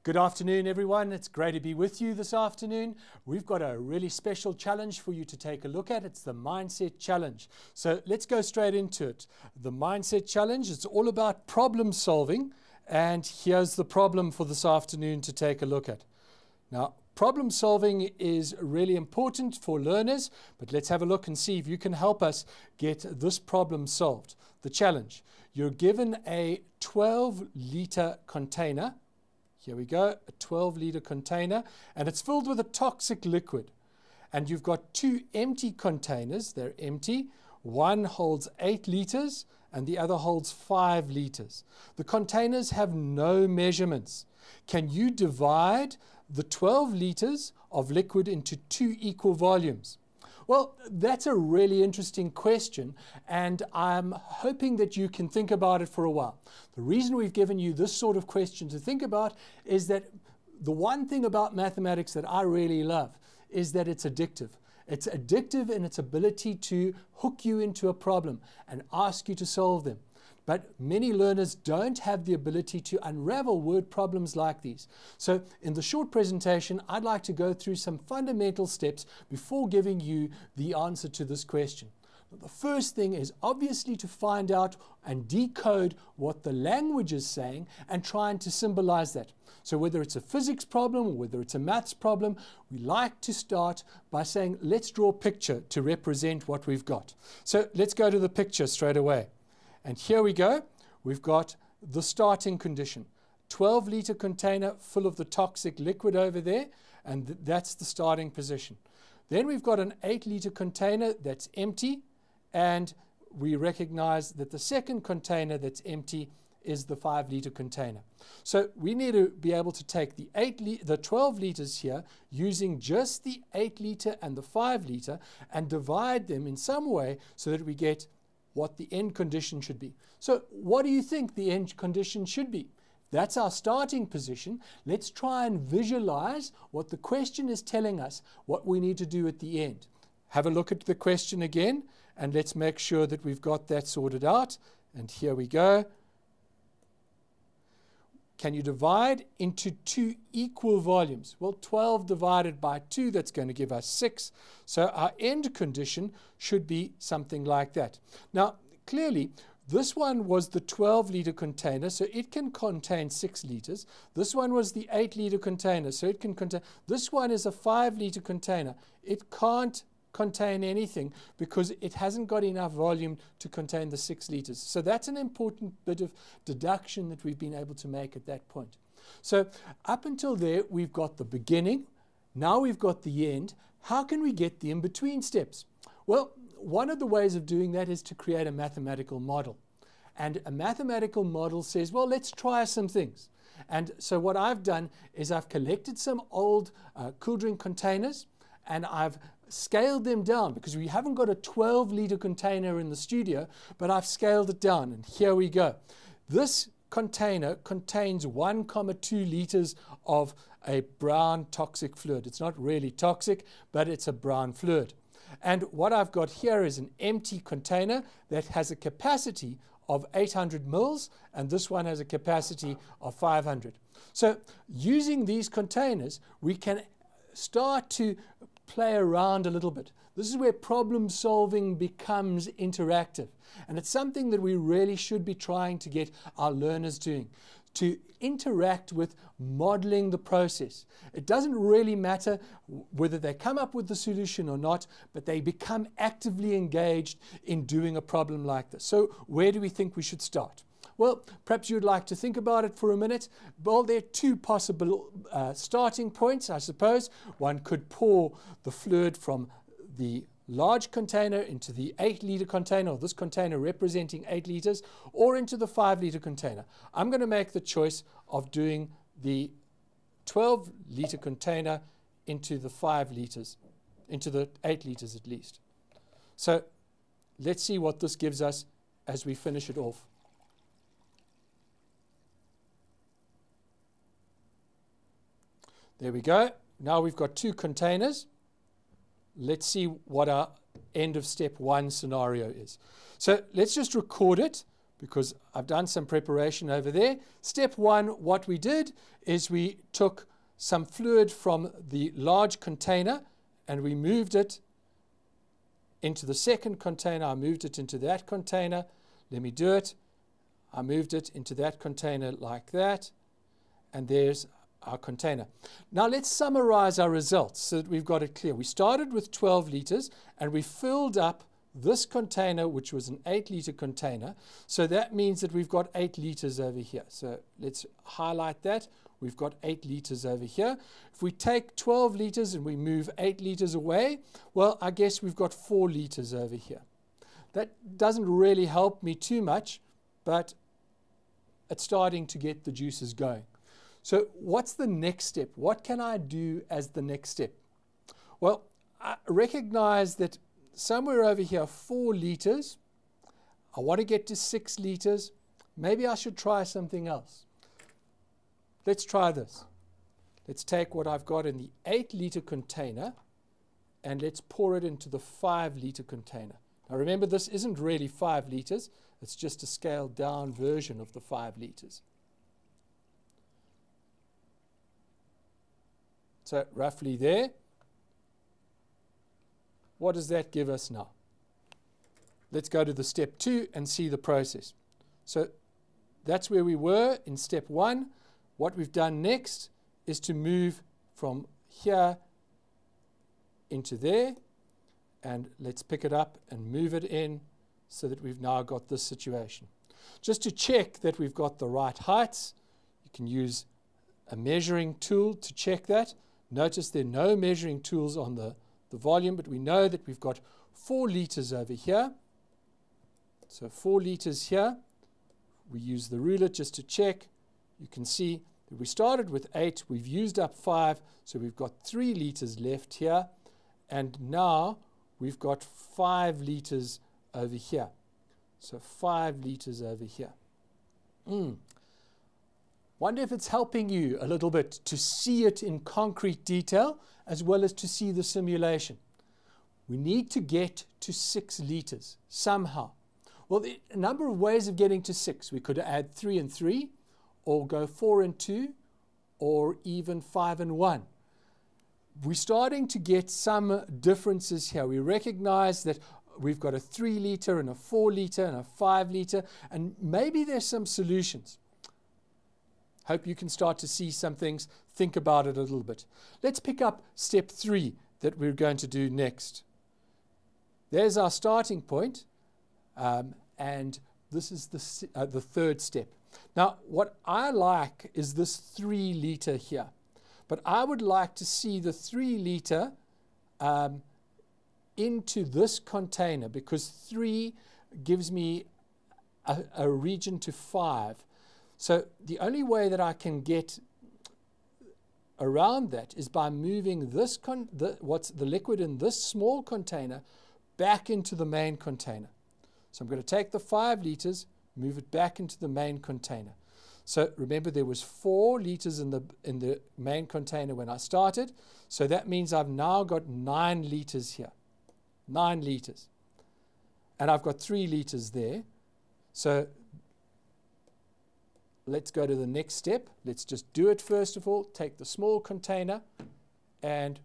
Good afternoon, everyone. It's great to be with you this afternoon. We've got a really special challenge for you to take a look at. It's the Mindset Challenge. So let's go straight into it. The Mindset Challenge, it's all about problem solving. And here's the problem for this afternoon to take a look at. Now, problem solving is really important for learners, but let's have a look and see if you can help us get this problem solved. The challenge, you're given a 12-liter container. Here we go, a 12-liter container, and it's filled with a toxic liquid. And you've got two empty containers. They're empty. One holds 8 liters and the other holds 5 liters. The containers have no measurements. Can you divide the 12 liters of liquid into 2 equal volumes? Well, that's a really interesting question, and I'm hoping that you can think about it for a while. The reason we've given you this sort of question to think about is that the one thing about mathematics that I really love is that it's addictive. It's addictive in its ability to hook you into a problem and ask you to solve them. But many learners don't have the ability to unravel word problems like these. So in the short presentation, I'd like to go through some fundamental steps before giving you the answer to this question. The first thing is obviously to find out and decode what the language is saying and trying to symbolize that. So whether it's a physics problem or whether it's a maths problem, we like to start by saying, let's draw a picture to represent what we've got. So let's go to the picture straight away. And here we go. We've got the starting condition. 12-liter container full of the toxic liquid over there, and that's the starting position. Then we've got an 8-liter container that's empty, and we recognize that the second container that's empty is the 5-liter container. So we need to be able to take the 12 liters here using just the 8-liter and the 5-liter and divide them in some way so that we get what the end condition should be. So what do you think the end condition should be? That's our starting position. Let's try and visualize what the question is telling us, what we need to do at the end. Have a look at the question again, and let's make sure that we've got that sorted out. And here we go. Can you divide into 2 equal volumes? Well, 12 divided by 2, that's going to give us 6. So our end condition should be something like that. Now, clearly, this one was the 12-liter container, so it can contain 6 liters. This one was the 8-liter container, so it can contain. This one is a 5-liter container. It can't contain anything because it hasn't got enough volume to contain the 6 liters. So that's an important bit of deduction that we've been able to make at that point. So up until there, we've got the beginning. Now we've got the end. How can we get the in-between steps? Well, one of the ways of doing that is to create a mathematical model. And a mathematical model says, well, let's try some things. And so what I've done is I've collected some old cool drink containers, and I've scaled them down because we haven't got a 12-liter container in the studio, but I've scaled it down, and here we go. This container contains 1,2 liters of a brown toxic fluid. It's not really toxic, but it's a brown fluid. And what I've got here is an empty container that has a capacity of 800 mils, and this one has a capacity of 500. So using these containers, we can start to play around a little bit. This is where problem solving becomes interactive. And it's something that we really should be trying to get our learners doing, to interact with modeling the process. It doesn't really matter whether they come up with the solution or not, but they become actively engaged in doing a problem like this. So where do we think we should start? Well, perhaps you'd like to think about it for a minute. Well, there are 2 possible starting points, I suppose. One could pour the fluid from the large container into the 8-liter container, or this container representing 8 liters, or into the 5-liter container. I'm going to make the choice of doing the 12-liter container into the 5 liters, into the 8 liters at least. So let's see what this gives us as we finish it off. There we go. Now we've got 2 containers. Let's see what our end of step 1 scenario is. So let's just record it because I've done some preparation over there. Step one, what we did is we took some fluid from the large container and we moved it into the second container. I moved it into that container. Let me do it. I moved it into that container like that. And there's our container. Now let's summarize our results so that we've got it clear. We started with 12 liters and we filled up this container, which was an 8-liter container. So that means that we've got 8 liters over here. So let's highlight that. We've got 8 liters over here. If we take 12 liters and we move 8 liters away, well, I guess we've got 4 liters over here. That doesn't really help me too much, but it's starting to get the juices going. So what's the next step? What can I do as the next step? Well, I recognize that somewhere over here, 4 liters. I want to get to 6 liters. Maybe I should try something else. Let's try this. Let's take what I've got in the 8-liter container and let's pour it into the 5-liter container. Now remember, this isn't really 5 liters. It's just a scaled down version of the 5 liters. So roughly there. What does that give us now? Let's go to the step 2 and see the process. So that's where we were in step 1. What we've done next is to move from here into there. And let's pick it up and move it in so that we've now got this situation. Just to check that we've got the right heights, you can use a measuring tool to check that. Notice there are no measuring tools on the volume, but we know that we've got 4 liters over here. So 4 liters here. We use the ruler just to check. You can see that we started with 8. We've used up 5, so we've got 3 liters left here. And now we've got 5 liters over here. So 5 liters over here. Wonder if it's helping you a little bit to see it in concrete detail as well as to see the simulation. We need to get to 6 liters somehow. Well, there are a number of ways of getting to 6. We could add 3 and 3, or go 4 and 2, or even 5 and 1. We're starting to get some differences here. We recognize that we've got a 3 liter and a 4 liter and a 5 liter, and maybe there's some solutions. Hope you can start to see some things, think about it a little bit. Let's pick up step 3 that we're going to do next. There's our starting point, and this is the third step. Now, what I like is this 3 liter here, but I would like to see the 3 liter into this container, because 3 gives me a region to 5. So the only way that I can get around that is by moving this what's the liquid in this small container back into the main container. So I'm going to take the 5 liters, move it back into the main container. So remember, there was 4 liters in the main container when I started. So that means I've now got 9 liters here. 9 liters. And I've got 3 liters there. So let's go to the next step. Let's just do it first of all. Take the small container and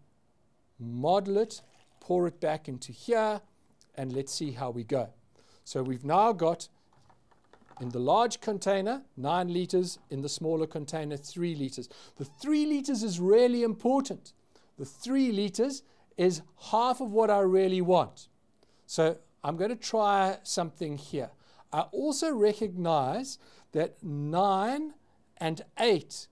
model it, pour it back into here, and let's see how we go. So we've now got, in the large container, 9 liters, in the smaller container, 3 liters. The 3 liters is really important. The 3 liters is half of what I really want. So I'm going to try something here. I also recognize that 9 and 8,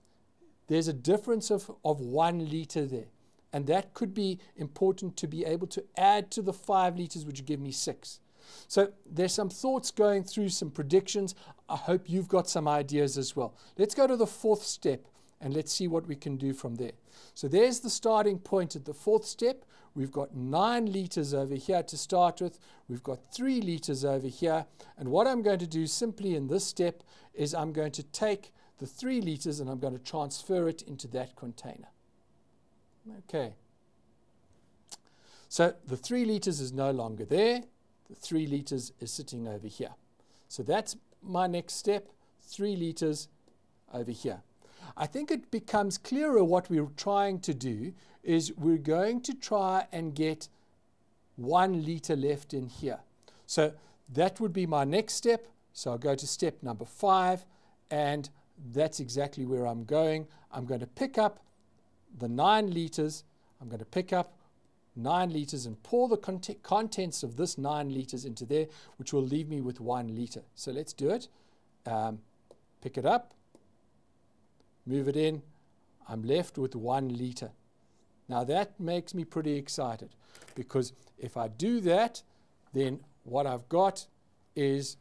there's a difference of 1 liter there. And that could be important to be able to add to the 5 liters, which would give me 6. So there's some thoughts going through, some predictions. I hope you've got some ideas as well. Let's go to the 4th step and let's see what we can do from there. So there's the starting point at the 4th step. We've got 9 liters over here to start with. We've got 3 liters over here. And what I'm going to do simply in this step is I'm going to take the 3 liters and I'm going to transfer it into that container. Okay. So the 3 liters is no longer there. The 3 liters is sitting over here. So that's my next step? 3 litres over here. I think it becomes clearer what we're trying to do is we're going to try and get 1 litre left in here. So that would be my next step. So I'll go to step number 5, and that's exactly where I'm going. I'm going to pick up the 9 litres. I'm going to pick up 9 litres and pour the contents of this 9 litres into there, which will leave me with 1 litre. So let's do it. Pick it up, move it in. I'm left with 1 litre. Now that makes me pretty excited, because if I do that, then what I've got is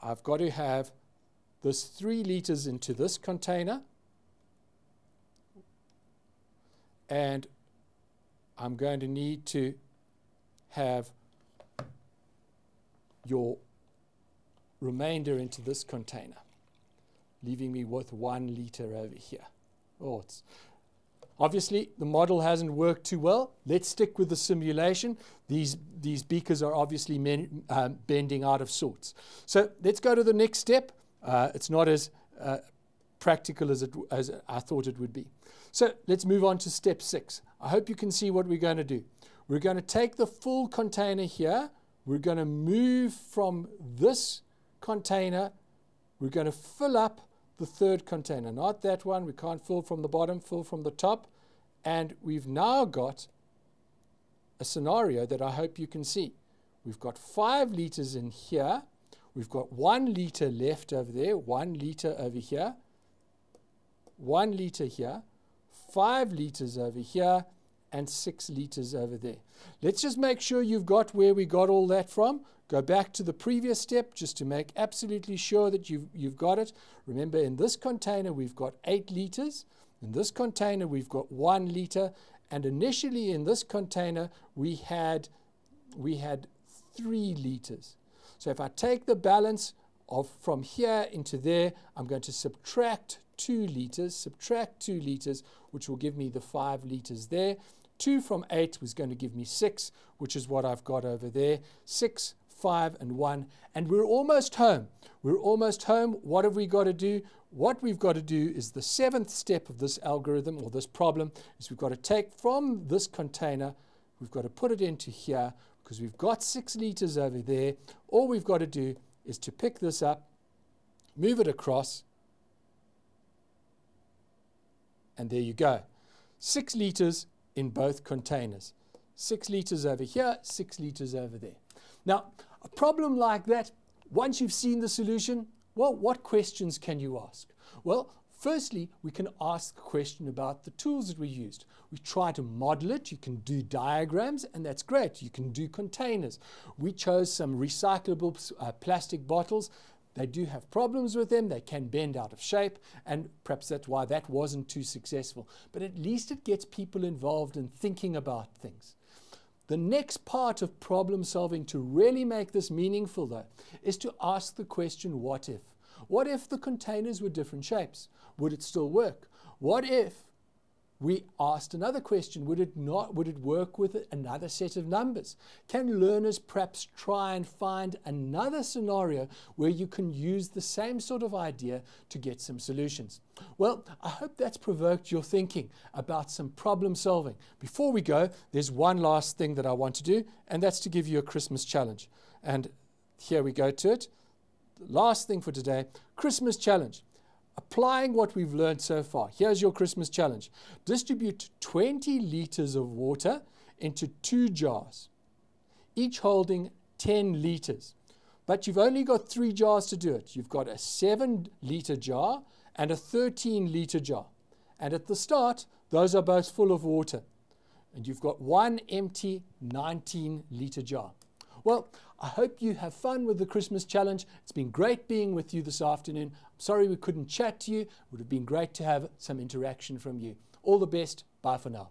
I've got to have this 3 litres into this container, and I'm going to need to have your remainder into this container, leaving me with 1 litre over here. Oh, it's obviously the model hasn't worked too well. Let's stick with the simulation. These beakers are obviously bending out of sorts. So let's go to the next step. It's not as practical as I thought it would be. So let's move on to step 6. I hope you can see what we're going to do. We're going to take the full container here. We're going to move from this container. We're going to fill up the 3rd container, not that one. We can't fill from the bottom, fill from the top. And we've now got a scenario that I hope you can see. We've got 5 litres in here. We've got 1 litre left over there, 1 litre over here, 1 litre here, 5 litres over here, and 6 litres over there. Let's just make sure you've got where we got all that from. Go back to the previous step just to make absolutely sure that you've got it. Remember, in this container we've got 8 litres. In this container we've got 1 litre. And initially in this container we had 3 litres. So if I take the balance from here into there, I'm going to subtract 2 litres, which will give me the 5 litres there. 2 from 8 was going to give me 6, which is what I've got over there. 6, 5, and 1. And we're almost home. We're almost home. What have we got to do? What we've got to do is the 7th step of this algorithm, or this problem, is we've got to take from this container, we've got to put it into here, because we've got 6 litres over there. All we've got to do is to pick this up, move it across, and there you go. 6 litres in both containers. 6 litres over here, 6 litres over there. Now, a problem like that, once you've seen the solution, well, what questions can you ask? Well, firstly, we can ask the question about the tools that we used. We try to model it. You can do diagrams, and that's great. You can do containers. We chose some recyclable plastic bottles. They do have problems with them. They can bend out of shape, and perhaps that's why that wasn't too successful. But at least it gets people involved in thinking about things. The next part of problem solving to really make this meaningful, though, is to ask the question, what if? What if the containers were different shapes? Would it still work? What if we asked another question, would it work with another set of numbers? Can learners perhaps try and find another scenario where you can use the same sort of idea to get some solutions? Well, I hope that's provoked your thinking about some problem solving. Before we go, there's one last thing that I want to do, and that's to give you a Christmas challenge. And here we go to it. The last thing for today, Christmas challenge. Applying what we've learned so far. Here's your Christmas challenge. Distribute 20 litres of water into 2 jars, each holding 10 litres. But you've only got 3 jars to do it. You've got a 7-litre jar and a 13-litre jar. And at the start, those are both full of water. And you've got one empty 19-litre jar. Well, I hope you have fun with the Christmas challenge. It's been great being with you this afternoon. I'm sorry we couldn't chat to you. It would have been great to have some interaction from you. All the best. Bye for now.